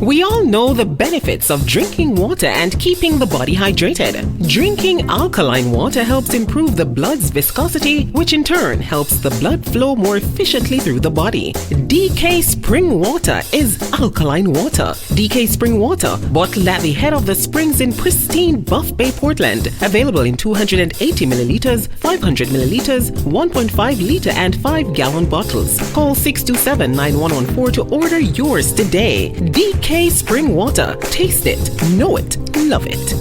We all know the benefits of drinking water and keeping the body hydrated. Drinking alkaline water helps improve the blood's viscosity, which in turn helps the blood flow more efficiently through the body. DK Spring Water is alkaline water. DK Spring Water, bottled at the head of the springs in pristine Buff Bay, Portland. Available in 280 milliliters, 500 milliliters, 1.5 liter and 5-gallon bottles. Call 627-9114 to order yours today. DK Spring Water. Taste it, know it, love it.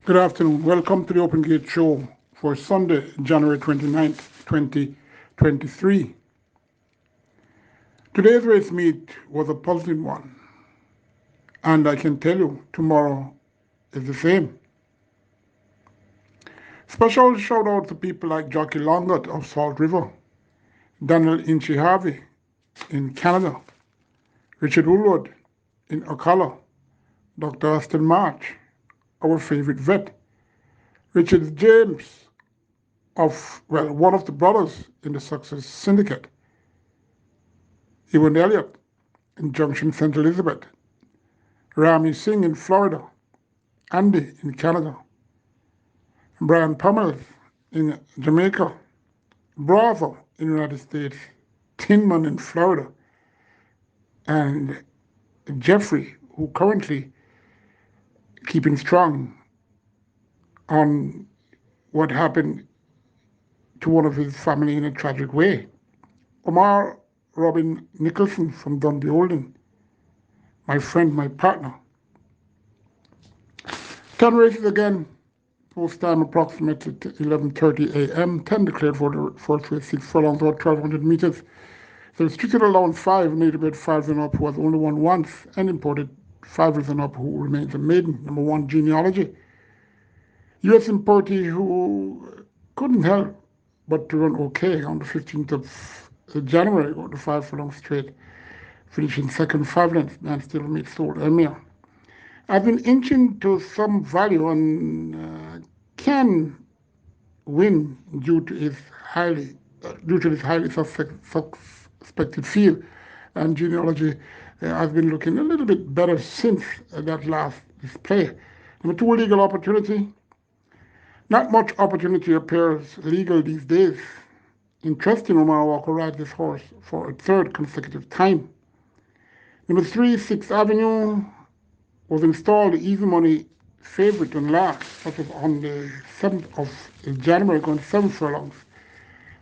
Good afternoon. Welcome to the Open Gate Show for Sunday, January 29th, 2023. Today's race meet was a positive one, and I can tell you tomorrow is the same. Special shout out to people like Jockey Longot of Salt River, Daniel Inchy Harvey in Canada, Richard Woolwood in Ocala, Dr. Aston March, our favorite vet, Richard James one of the brothers in the Success Syndicate, Ewan Elliott in Junction St. Elizabeth, Rami Singh in Florida, Andy in Canada, Brian Pummel in Jamaica, Bravo in the United States, Tinman in Florida, and Jeffrey, who currently keeping strong on what happened to one of his family in a tragic way. Omar Robin Nicholson from Dundee Olden, my friend, my partner. 10 races again, post time approximately 11:30 a.m. 10 declared for the first race, 6 furlongs or 1,200 meters. The restricted allowance 5, native bred 5 and up, who has only won once, and imported 5 and up, who remains a maiden. Number 1, Genealogy. U.S. importee who couldn't help but to run okay on the 15th of January, got the 5 furlong straight, finishing second 5 lengths, and still meets Sold Emir. I've been inching to some value and can win due to this highly suspected field, and Genealogy has been looking a little bit better since that last display. Number 2, Legal Opportunity. Not much opportunity appears legal these days. Interesting, Omar Walker rides this horse for a third consecutive time. Number 3, 6th Avenue, was installed easy money favorite and last. That was on the 7th of January, going 7 furlongs.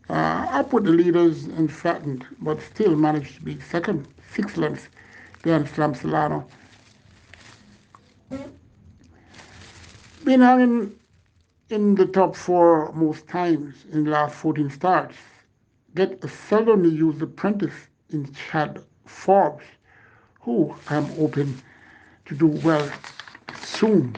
Up with the leaders and flattened, but still managed to be second, 6 lengths behind Slam Solano. Been hanging in the top 4 most times in the last 14 starts. Get a seldomly used apprentice in Chad Forbes, who I'm hoping to do well soon.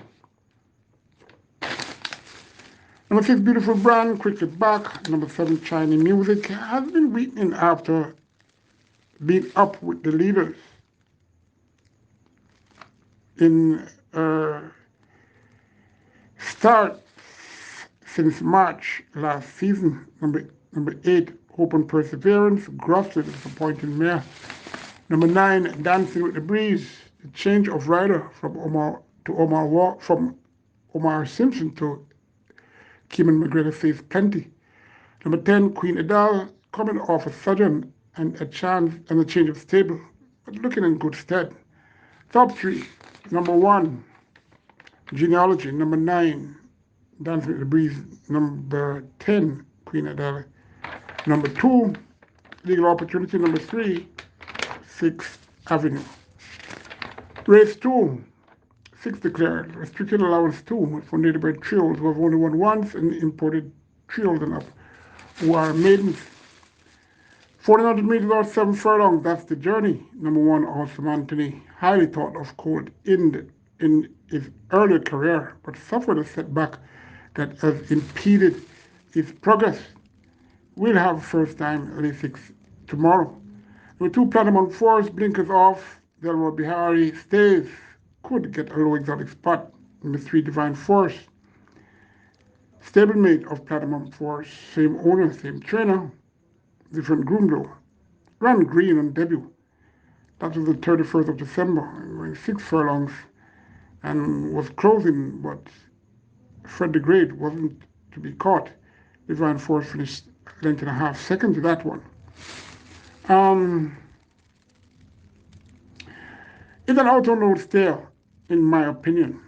Number 6, Beautiful Brand, quickly back. Number 7, China Music, has been weakening after being up with the leaders in start since March last season. Number 8, Hope and Perseverance, grossly disappointing mare. Number 9, Dancing with the Breeze, the change of rider from Omar Simpson to Keeman McGregor Face Plenty. Number 10, Queen Adele, coming off a sudden and a change of stable, but looking in good stead. Top 3, number 1, Genealogy. Number 9, Dancing with the Breeze. Number 10, Queen Adele. Number 2, Legal Opportunity. Number 3, 6th Avenue. Race 2, 6 declared, restricted allowance 2 for native bred trios who have only won once, and imported trios and up who are maidens. 1,400 meters or 7 furlongs, that's the journey. Number 1, Horseman Anthony, highly thought of cold in his earlier career, but suffered a setback that has impeded his progress. We'll have first time race 6 tomorrow. Number 2, Platinum Force, blinkers off. Delroy Bihari stays, could get a low exotic spot. Number 3, Divine Force, stablemate of Platinum Force, same owner, same trainer, different groom though. Ran green on debut. That was the 31st of December, going 6 furlongs and was closing, but Fred the Great wasn't to be caught. Divine Force finished length and a half second to that one. It's an out-on-road stare, in my opinion,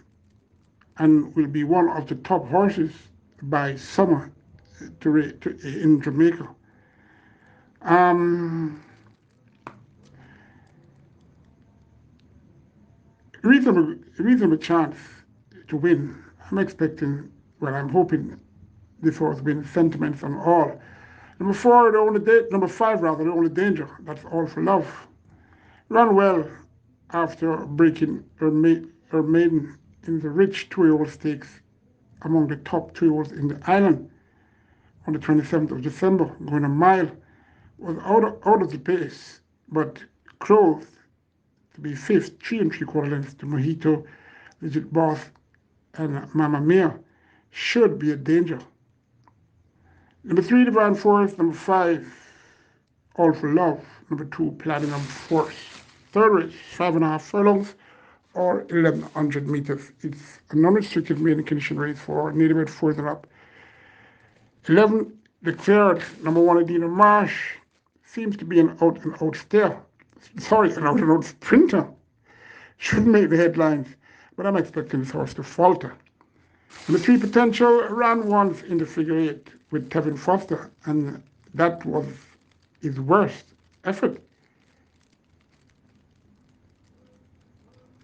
and will be one of the top horses by summer in Jamaica. Reasonable chance to win. I'm expecting, well, I'm hoping this horse wins. Sentiments on all. Number five rather, the only danger. That's All for Love. Ran well after breaking her maiden in the rich 2-year-old stakes among the top 2-year-olds in the island on the 27th of December, going a mile. Was out of the pace, but close to be fifth, 3 3/4 lengths to Mojito, Legit Boss, and Mamma Mia. Should be a danger. Number 3, Divine Force. Number 5, All for Love. Number 2, Platinum Force. Third race, 5.5 furlongs or 1,100 meters. It's a non-restricted maiden condition race for native bred 4th and up. 11, declared number 1, Adina Marsh. Seems to be an out-and-out stare. Sorry, an out-and-out sprinter. Shouldn't make the headlines, but I'm expecting this horse to falter. Number 3, Potential, ran once in the figure 8 with Tevin Foster, and that was his worst effort.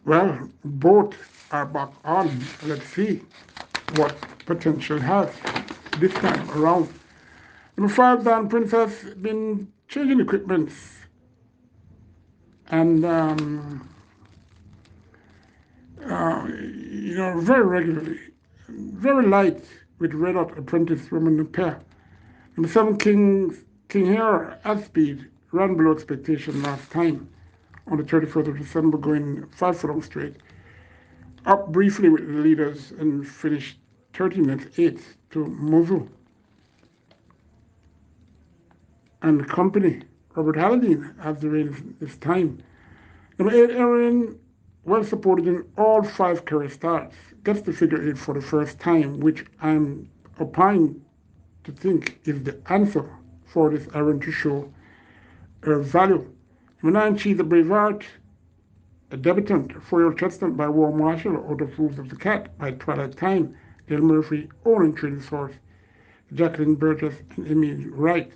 Well, both are back on. Let's see what Potential has this time around. Number 5, Dan Princess, been changing equipment and very regularly, very light with Red Hot Apprentice Roman Pair. Number 7, King Hair at speed, ran below expectation last time on the 31st of December, going 5 furlongs straight. Up briefly with the leaders and finished 13 lengths 8th to Mozu and the company. Robert Halladine has the reins this time. Number 8, Erin, well supported in all 5 career starts. Gets the figure 8 for the first time, which I'm opined to think is the answer for this Erin to show her value. Number 9, She's a Brave Art, a debutant, 4-year-old chestnut by War Marshall, out of Hooves of the Cat by Twilight Time. Dale Murphy, owning trading source. Jacqueline Burgess and Emily Wright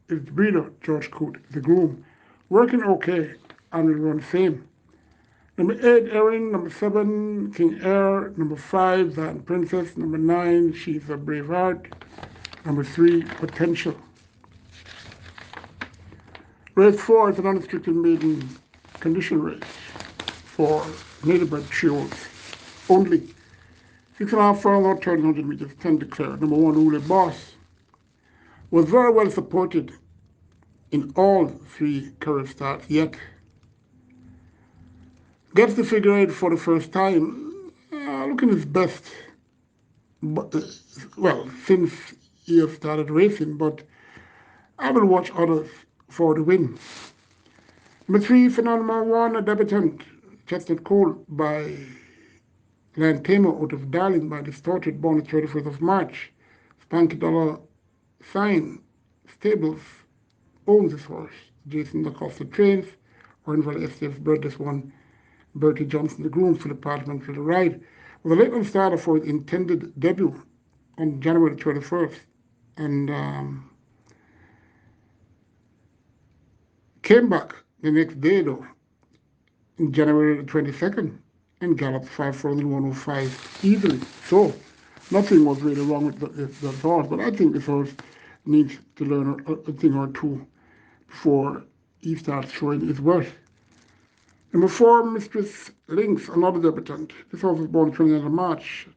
is the breeder. George Coote, the groom. Working okay and will run same. Number 8, Erin. Number 7, King Air. Number 5, Zan Princess. Number 9, She's a Brave Heart. Number 3, Potential. Race 4 is an unrestricted maiden condition race for native bred trios only. 6.5 furlong or 1,300 meters, 10 declared. Number 1, Ule Boss, was very well supported in all 3 career starts, yet gets the figure 8 for the first time, looking his best, since he has started racing, but I will watch others for the win. Number 3, Phenomenal 1, a debutant, Chestnut Cole by Land Tamer out of Darling by Distorted, born the 31st of March. Spanky Dollar Sign Stables owns this horse. Jason DaCosta trains. Orange Valley STF's bred this one. Bertie Johnson, the groom, for the Parliament for the ride. Was a late starter for his intended debut on January 21st. And came back the next day, though, in January 22nd, and galloped 5 furlong 105 easily. So nothing was really wrong with the horse, but I think this horse needs to learn a thing or two before he starts showing his worth. Number 4, Mistress Lynx, another debutant. This horse was born 29th of March.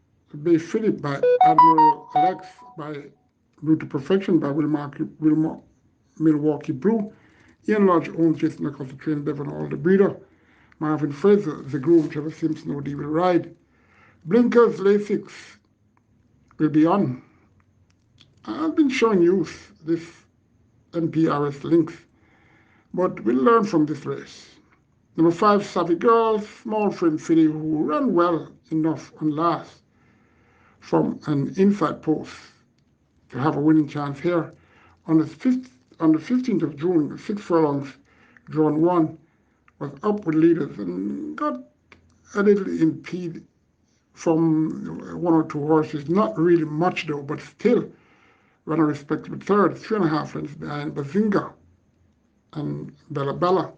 Bay Philip by Admiral Alex by Route to Perfection by Milwaukee Brew. Ian Lodge owns Jason Nichols, train Bevan Hall, the breeder. Marvin Fraser, the groom. Trevor Simpson, OD will ride. Blinkers, Lasix will be on. I've been showing youth this NPRS Lynx, but we'll learn from this race. Number 5, Savvy Girl, small frame filly who ran well enough and last from an inside post to have a winning chance here. On the 15th of June, 6 furlongs, drawn 1, was up with leaders and got a little impede from 1 or 2 horses. Not really much though, but still ran a respectable third, 3.5 lengths behind Bazinga and Bella Bella.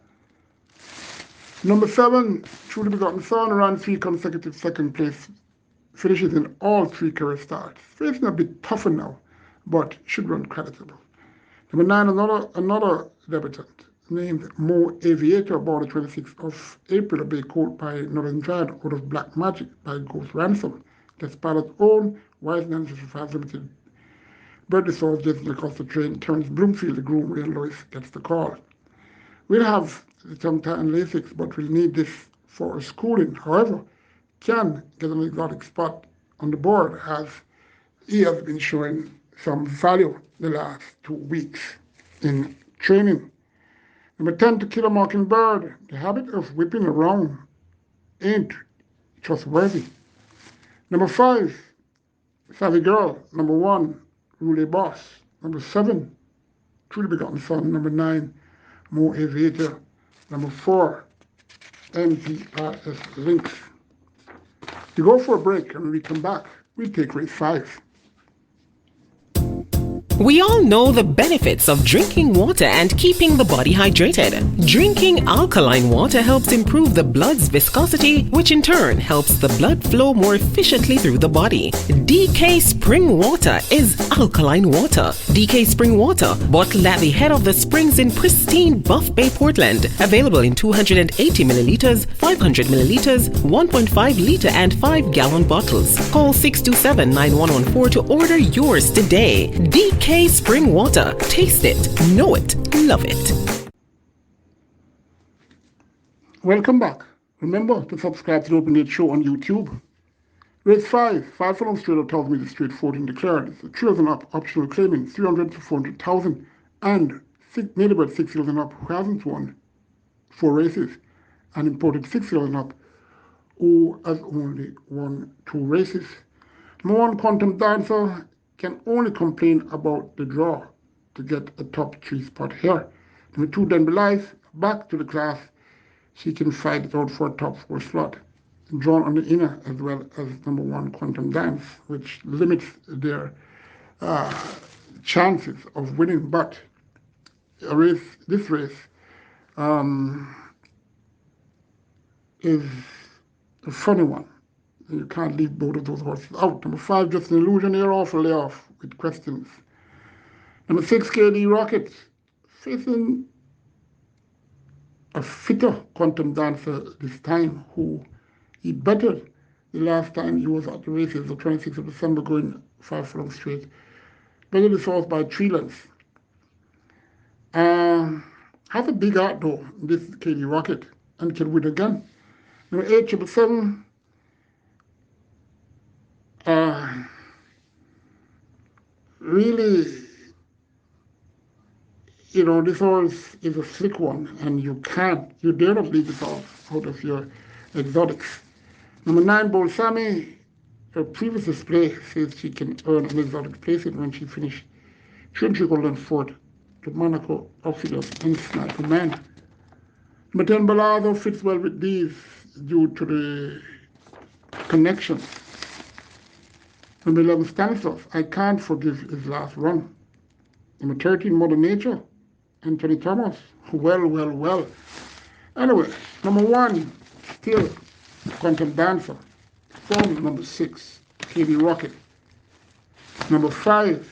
Number 7, Truly Begotten Son, ran 3 consecutive second place finishes in all 3 career starts. Facing a bit tougher now, but should run creditable. Number 9, another debutant named Mo Aviator, born the 26th of April, a big colt by Northern Giant out of Black Magic by Ghost Ransom. That's pilot's own Wise Nancy Five Limited. Birdie Souls, Jason Acosta train, Terence Bloomfield, the groom, Ray Lewis gets the call. We'll have the tongue tie and Lasix, but we'll need this for schooling. However, can get an exotic spot on the board as he has been showing some value the last 2 weeks in training. Number 10, To Kill a Mockingbird. The habit of whipping around ain't trustworthy. Number 5, Savvy Girl. Number 1, Rule Boss. Number 7, Truly Begotten Son. Number 9, Mo Aviator. Number 4, MPRS Links. We go for a break, and when we come back, we take race 5. We all know the benefits of drinking water and keeping the body hydrated. Drinking alkaline water helps improve the blood's viscosity, which in turn helps the blood flow more efficiently through the body. DK Spring Water is alkaline water. DK Spring Water, bottled at the head of the springs in pristine Buff Bay, Portland. Available in 280 milliliters, 500 milliliters, 1.5 liter and 5-gallon bottles. Call 627-9114 to order yours today. DK Spring Water. Taste it, know it, love it. Welcome back. Remember to subscribe to the Open Gate Show on YouTube. Race 5 furlongs straight up tells me the straight 14 declared. It's a 3 years and up, optional claiming 300 to 400,000, and Native 6 years and up who hasn't won 4 races, and imported 6 years and up who has only won 2 races. Number 1, Quantum Dancer, can only complain about the draw to get a top 3 spot here. Number 2, Denby Life, back to the class. She can fight it out for a top 4 slot. Drawn on the inner as well as number 1, Quantum Dance, which limits their chances of winning. But this race is a funny one. You can't leave both of those horses out. Number 5, Just an Illusion, you're off a layoff with questions. Number 6, KD Rocket, facing a fitter Quantum Dancer this time, who he bettered the last time he was at the races, the 26th of December, going 5 furlongs straight. Bettered the source by 3 lengths. Has a big heart though, this KD Rocket, and can win again. Number 8, 777. Really, this horse is a slick one, and you dare not leave this off out of your exotics. Number 9, Bolsami, her previous display says she can earn an exotic placing when she finished 3 Golden Fort to Monaco, Oxidus, and Sniper Man. Number 10, Balado fits well with these due to the connection. Number 11, Stanislaus, I can't forgive his last run. Number 13, Mother Nature, Anthony Thomas, well. Anyway, number 1, still Quantum Dancer, from number 6, KD Rocket. Number 5,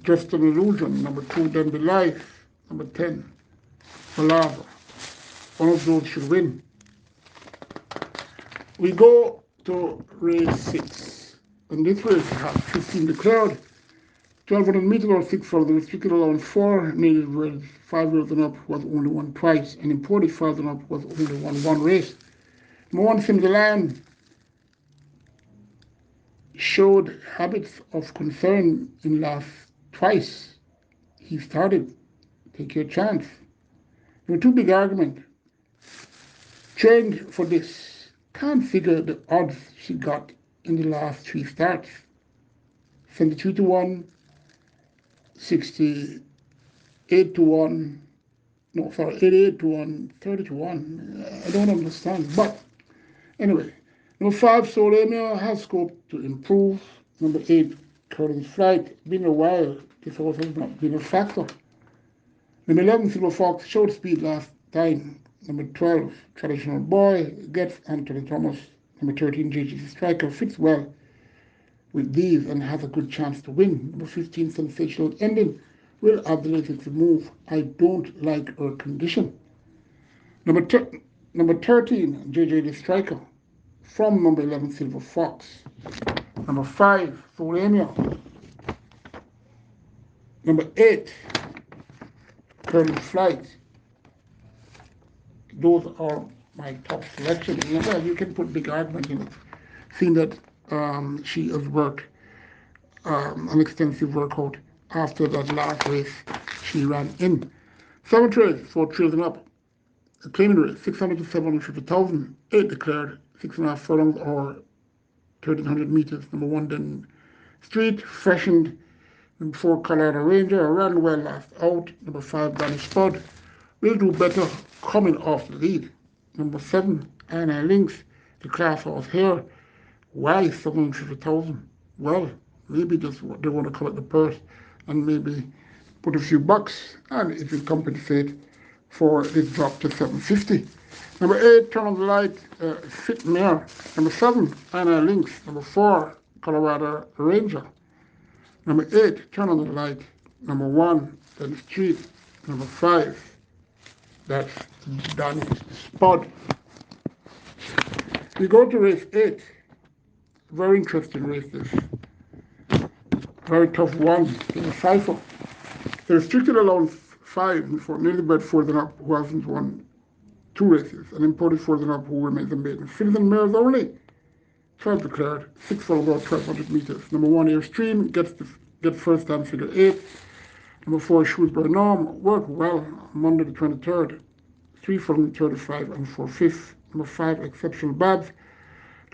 Just an Illusion. Number 2, Denby Life. Number 10, Balava. One of those should win. We go to race 6. And this race has 15 declared, 1,200 meters or 6 for the restricted allowance 4, native race 5 years and up was only won twice, and imported 5 and up was only won 1 race. Number 1, Sim the Lion, showed habits of concern in last twice. He started, take your chance. Number 2 big argument. Trained for this. Can't figure the odds she got in the last 3 starts. 73 to 1, 68 to 1, no, sorry, 88 to 1, 30 to 1. I don't understand. But anyway, number 5, Solemia has scope to improve. Number 8, Curtis Flight. Been a while, this horse has not been a factor. Number 11, Silver Fox, showed speed last time. Number 12, Traditional Boy, gets Anthony Thomas. Number 13, JGC Striker, fits well with these and has a good chance to win. Number 15, Sensational Ending, will have the latest move. I don't like her condition. Number 13, JJ the Striker, from number 11, Silver Fox. Number 5, Solemia. Number 8, Curly Flight. Those are my top selections. Well, you can put big argument in it, seeing that she has worked an extensive workout after that last race she ran in. 7th race, 4 trails and up. A claiming race, 600 to 750,000. 8 declared, 6.5 furlongs or 1,300 meters. Number 1, then Street, freshened. Number 4, Colorado Ranger, ran well last out. Number 5, Danny Spud, will do better coming off the lead. Number 7, Anna Lynx, the class horse here. Why 750,000? Well, maybe just they want to collect the purse and maybe put a few bucks, and it will compensate for this drop to 750. Number 8, Turn on the Light, Fit Mare. Number 7, Anna Lynx. Number 4, Colorado Ranger. Number 8, Turn on the Light. Number 1, then Street. Number 5, that's Danny Spud. We go to race 8. Very interesting race this. Very tough one to decipher. The restricted allowance 5 for nearly bred further up who hasn't won 2 races, and imported further up who remains a maiden. Citizen mares only. 12 declared, 6 for about 1,200 meters. Number 1, Airstream, gets first time figure 8. Number 4, Shrewsbury Norm, worked well Monday the 23rd. 3 for 35 and 4 fifths. Number 5, Exceptional Babs,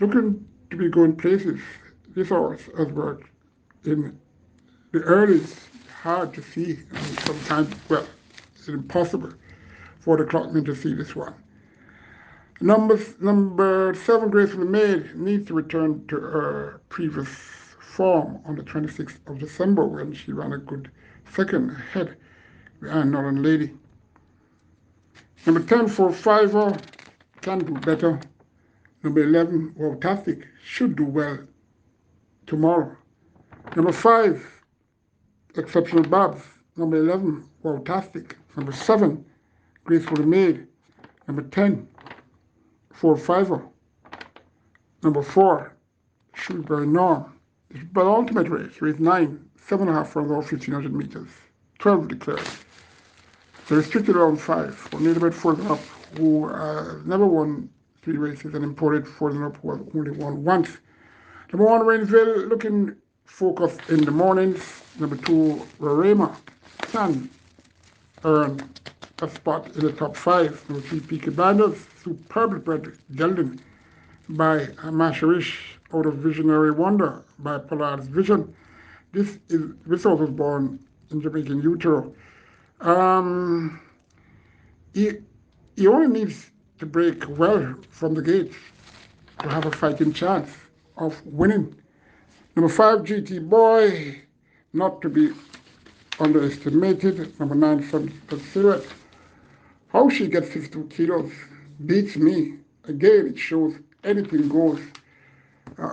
looking to be going places. This horse has worked in the earlies, hard to see, and sometimes, well, it's impossible for the clockman to see this one. Number 7, Gracefully Made, needs to return to her previous form on the 26th of December when she ran a good second ahead behind Northern Lady. Number 10, 4-5er, can do better. Number 11, Wowtastic, should do well tomorrow. Number 5, Exceptional Babs. Number 11, Wowtastic. Number 7, Gracefully Made. Number 10, 4-5er. Number 4, Shrewsbury Norm. This penultimate race, race 9, 7.5 for over 1,500 meters. 12 declared. The restricted round 5 for nearly about further up who never won 3 races and imported further up who has only won once. Number 1, Rainsville, looking focused in the mornings. Number 2, Rorema, can earn a spot in the top 5. Number 3, Peaky Blinders, superbly bred gelding by Masherish out of Visionary Wonder by Pollard's Vision. This horse was born in Jamaican utero. He only needs to break well from the gate to have a fighting chance of winning. Number 5, GT Boy, not to be underestimated. Number 9, Sunset Silhouette. How she gets 52 kilos beats me. Again, it shows anything goes.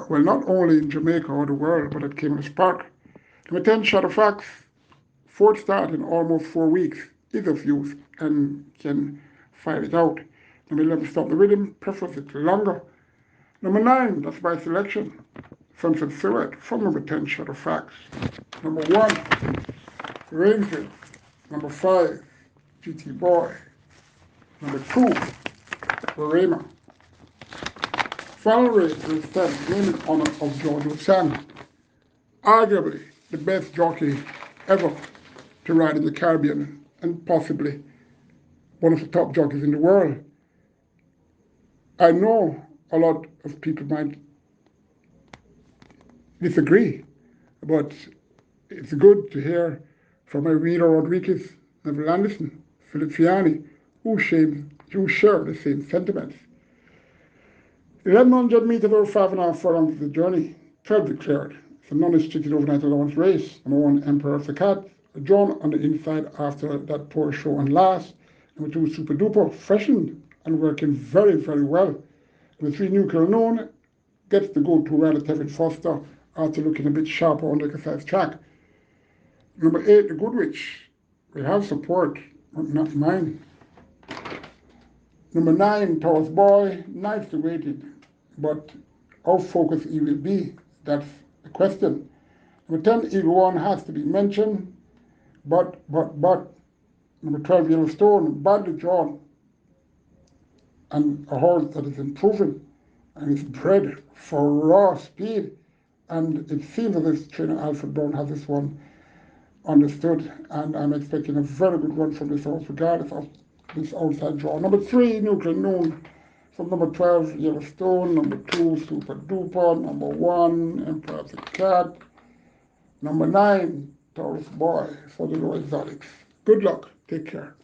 Well, not only in Jamaica or the world, but at Caymanas Park. Number 10, Shadow Fox, 4th start in almost 4 weeks, is of use and can fight it out. Number 11, Stop the Rhythm, prefers it longer. Number 9, that's by selection, Sunset Silhouette, from number 10, Shadow Fox. Number 1, Rainsville. Number 5, GT Boy. Number 2, Rorema. Final race is 10, named in honor of George Osan, arguably the best jockey ever to ride in the Caribbean and possibly one of the top jockeys in the world. I know a lot of people might disagree, but it's good to hear from Irina Rodriguez, Neville Anderson, Philip Fiani, who share the same sentiments. 1100 metres over 5.5 furlongs of the journey, 12 declared. It's a non-restricted overnight allowance race. Number 1, Emperor of the Cat, drawn on the inside after that poor show on last. Number 2, Super Duper, freshened and working very, very well. Number 3, Nuclear Known, gets the go-to run at Tevin Foster after looking a bit sharper on the exercise track. Number 8, the Goodrich, will have support, but not mine. Number 9, Taurus Boy, nicely weighted, but how focused he will be, that's the question. Number 10, Eagle One has to be mentioned, but. Number 12, Yellowstone, badly drawn, and a horse that is improving and is bred for raw speed. And it seems as if trainer Alfred Brown has this one understood, and I'm expecting a very good run from this horse, regardless of this outside draw. Number 3, Nuclear Known, from number 12, Yellowstone. Number 2, Super Duper. Number 1, Emperor of the Cat. Number 9, Taurus Boy for the Low Exotics. Good luck. Take care.